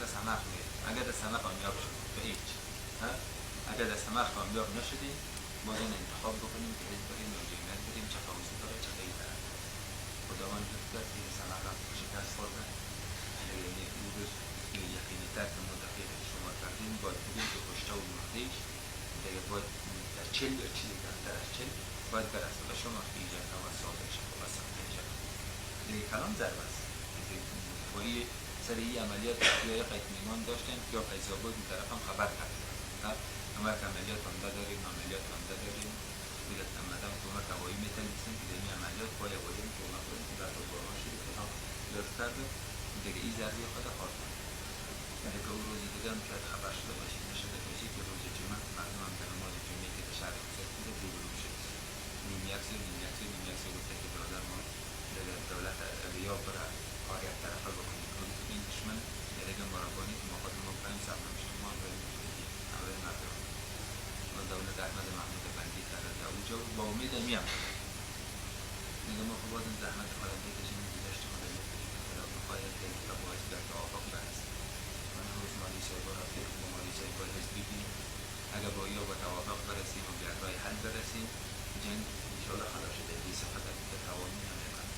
از همه میره. اگر از همه کامیاب شد به هیچ، اگر از همه کامیاب نشدیم باید انتخاب بکنیم که حزب بریم یا جمعیت بریم، چه فوزی داره چه غیر داره. خداوند لطف کرد که همه را شکست خوردن. یعنی اون روز یقینی تر که ما دقیق شما کردیم باید بگیم که کشته و مردهش دیگه باید در 40 یا چیزی کمتر از 40 باید برسه و شما خیجه و صادق شد و سمته شد. دیگه کلام ضرب است. با این سر این عملیات یا قید میمان داشتن یا فیضاباد این طرف هم خبر کردن. همه که عملیات همده داریم، عملیات همده داریم. میگه همدن کمک هوایی میتونستیم که در این عملیات باید کمک کنیم که در باران شده که هم لطف کرده دیگه این ضربی خود خواهد کنیم. دیگه اون روزی دیگه هم شاید خبر شده باشید نشده باشید که روز جمعه مردم هم در نماز جمعه که در شهر حسید بوده دو گروه شد. نیم یک سه گفته که برادر ما دولت ریاض برای آریت طرفه بکنید که این دشمن دیگه مرابانی که ما خود ما بکنیم سبنا میشتیم ما بریم اولین مردم و دولت احمد محمود بندی کرده در اونجا با امید میم دیگه ما خود بازم زحمت خواهد بکشیم گذشت خواهد بکشیم خدا بخواهد که باعث در توافق برسیم. من روز مالی صاحب را فکر با مالی صاحب حزبی بیم اگر با یا با توافق برسیم و به رای حل برسیم جنگ انشاءالله خدا شده بیس خدا به توانی نمیکنم.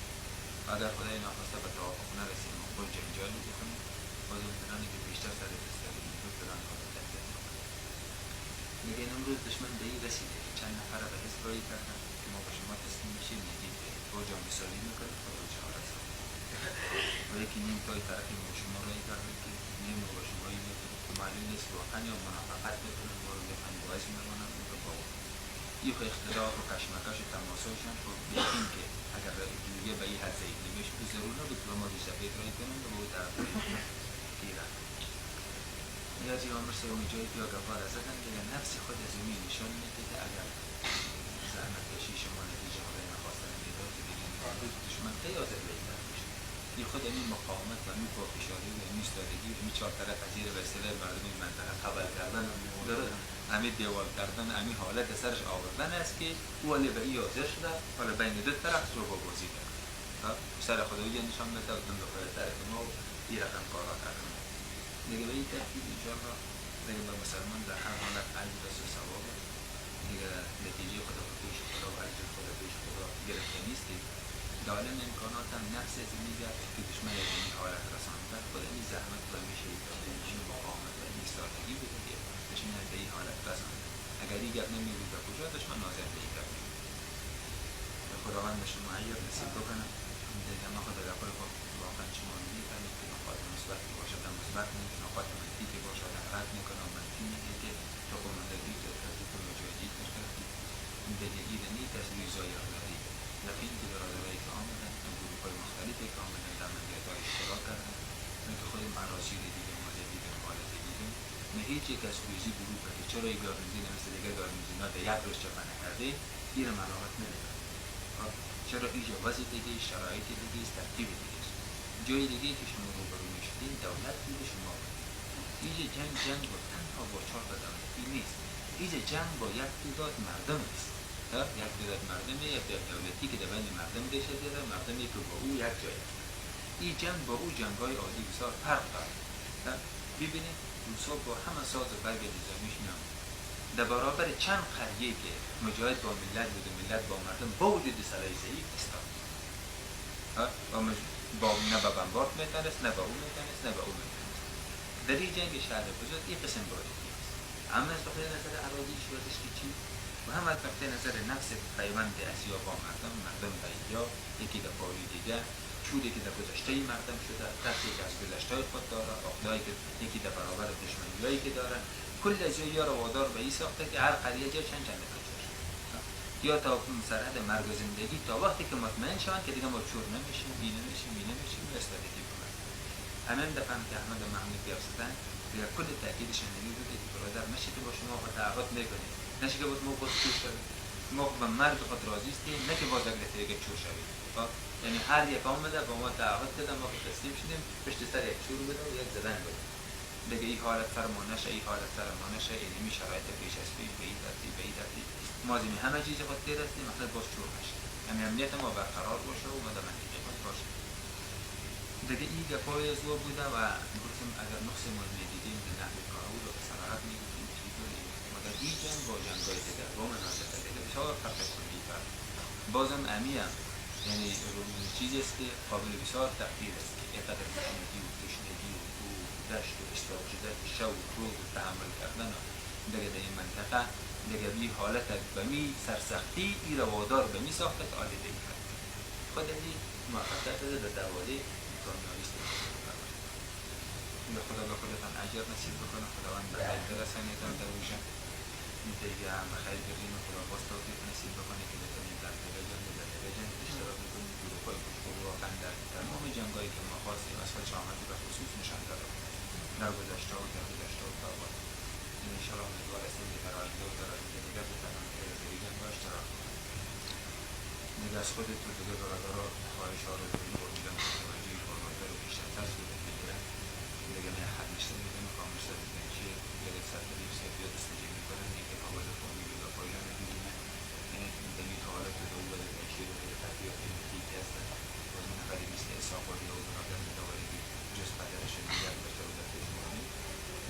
اگر خدای ناخواسته به توافق نرسیم و خود جنجالی بکنیم باز امتنانی که بیشتر سر بستری بود بران خدا تحقیق بکنیم. دیگه این امروز دشمن به این رسیده که چند نفر به حزب رایی کردن که ما با شما تسلیم میشیم میگید که با جان بسالی میکنه خدا چه حالت و یکی نیم تای طرفی ما شما رایی کردن که نیم با شما این که معلوم نیست واقعا یا منافقت میکنن ما رو بخواهی باعث میکنن اون رو با این اختلاف و کشمکش و تماسایشان خود بیدیم که اگر دیگه به این حد ضعیف نمیشه به ضرور نبود که ما دی سفید رایی کنن و به طرف گیرن. نیازی عمر سومی جایی که اگفار از زدن دیگه نفس خود از زمین نشان میده که اگر زحمت کشی شما نتیجه های نخواستن میداد که بگیم دشمن خیلی آزد بهتر میشه. این خود این مقاومت و این پافشاری و این ایستادگی و این چهار طرف از زیر به اصطلاح مردم این منطقه خبر کردن همین دیوال کردن همین حالت سرش آوردن است که او علی به این حاضر شده حالا بین دو طرف رو با بازی کرد. سر خدایی نشان بده و دن بخواه طرف ما و این رقم کارا کردن. دیگه به این ترتیب انشاءالله دیگه به مسلمان در هر حالت عجب است و ثواب دیگه نتیجه خدا و پیش خدا و عجب خدا پیش خدا گرفته نیستید. دالم امکانات هم نفس از میگه که دشمن از این حالت رسانده خود این زحمت و میشه این مقاومت و این ایستادگی بوده که دشمن به این حالت رسانده. اگر این گپ نمیبود به کجا دشمن ناظر به این گپ میبود. خداوند شما عیب نصیب بکنه دیگه ما خدا گپای خود واقعا شما میفهمید که نقاط مثبت باشد هم مثبت نیست، نقاط منفی که باشد هم رد میکنه و منفی میگه که تو قماندگی که تحقیق مجاهدین کردی دیگه ایده نیت از ویزای اغلبی لکن که برادرهایی که آمدن تو گروه های مختلفی که آمدن در عملیات های اشتراک کردن نه که خود معراسی دیدیم ماده دیدیم حالت دیدیم نه هیچ یک از تویزی گروه که چرا این گارنزین مثل دیگه گارنزین ها در یک روز چپا نکرده این ملاحظت نمیکنه. چرا اینجا وضع دیگه شرایط دیگه است ترتیب دیگه است. جای دیگه که شما روبرو میشدین دولت بود شما بود. اینجا جنگ با تنها با 4 دولتی نیست. اینجا جنگ با یک تعداد مردم است. یک تعداد مردمی یک دولتی که در بین مردم دیشه دیده مردمی که با او یک جای است. این جنگ با او جنگ‌های عادی بسیار فرق دارد. ببینید روسا با همه ساز و برگ نظامیش میان در برابر چند قریه که مجاهد با ملت بود و ملت با مردم با وجود سلاح ضعیف ایستاد. با نه به بمبارد میتونست نه به او میتونست نه به او میتونست. در این جنگ شهر بزرگ این قسم باریکی است. هم از نقطه نظر اراضی شورش چی و هم از نقطه نظر نفس پیوند اسیا با مردم به اینجا یکی در پاری دیگر چوری که در گذشته مردم شده ترسی که از گذشته خود داره عقده‌ای که یکی در برابر دشمنیایی که داره کل از یا رو وادار به این ساخته که هر قریه جا چند کجاش یا تا سرحد مرگ و زندگی تا وقتی که مطمئن شوند که دیگه ما چور نمیشیم بی نمیشیم استراتژی کنند. همین دفعه که احمد محمود بیافستن دیگه کل تأکیدش نمی بوده که برادر نشه که با شما خود تعهد میکنیم نشه که باز ما باز چور شویم ما به مرگ خود راضی هستیم نه که باز اگه دیگه چور شویم. یعنی هر یک آمده با ما تعهد کرده ما که تسلیم شدیم پشت سر یک چور بوده و یک زدن بوده دیگه این حالت فرمان نشه این حالت فرمان نشه اینمی شرایط پیش از پیش به این ترتیب ما از این همه چیز خود تیر هستیم مثلا باز چور نشه یعنی امنیت ما برقرار باشه و ما در منطقه خود باشه دیگه این گپای از او بوده و گفتیم اگر نقص بازم امیم یعنی چیزی است که قابل بسیار تقدیر است که اینقدر تشنگی و تشنگی و دشت و اشتراک شده شو و روز و تحمل کردن دیگه در این منطقه دیگه بی حالت به می سرسختی ای رو وادار به می ساخته که آلیده ای کرد خود این موفقیت ده در دواده کامیابیست به خدا به خودتان اجر نصیب بکنه خداوند به خیر برسانیتان در اوشه دیگه هم خیلی بریم خدا باز توفیق نصیب بکنه که بتونیم در تلویزیون اشتراک بکنیم گروه‌های گفتگو واقعا در تمام جنگایی که ما خواستیم از خود شامتی به خصوص نشان داده در گذشته و در گذشته و تا بعد انشاءالله امیدوار هستیم که در آینده و در آینده دیگر بتونم تلویزیون با اشتراک کنم دیگه از خودت و دیگه برادرها خواهش‌ها رو بودن توجه فرمانده رو بیشتر صورت بگیرن دیگه نه حد نشته میدونم کامل شده دیگه چیه دیگه سطح لیفت بیاد استجیب میکنن دیگه حواظ فامیلی و پایان میدونه دمی تا حالت به دو بده دیگه دیگه تحقیق دیگه هستن باز من نفری مثل اصاباری و برادر مدواری جز پدرش دیگر بشه و در تجمعانی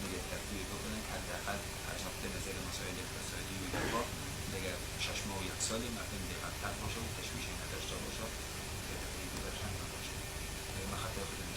دیگه تحقیق بکنن حداقل از نقطه نظر مسائل اقتصادی و دیگه دیگه 6 ماه و 1 سالی مردم دقیق‌تر باشه و تشویش نداشته باشه که تحقیق برشن نباشه من خطای خود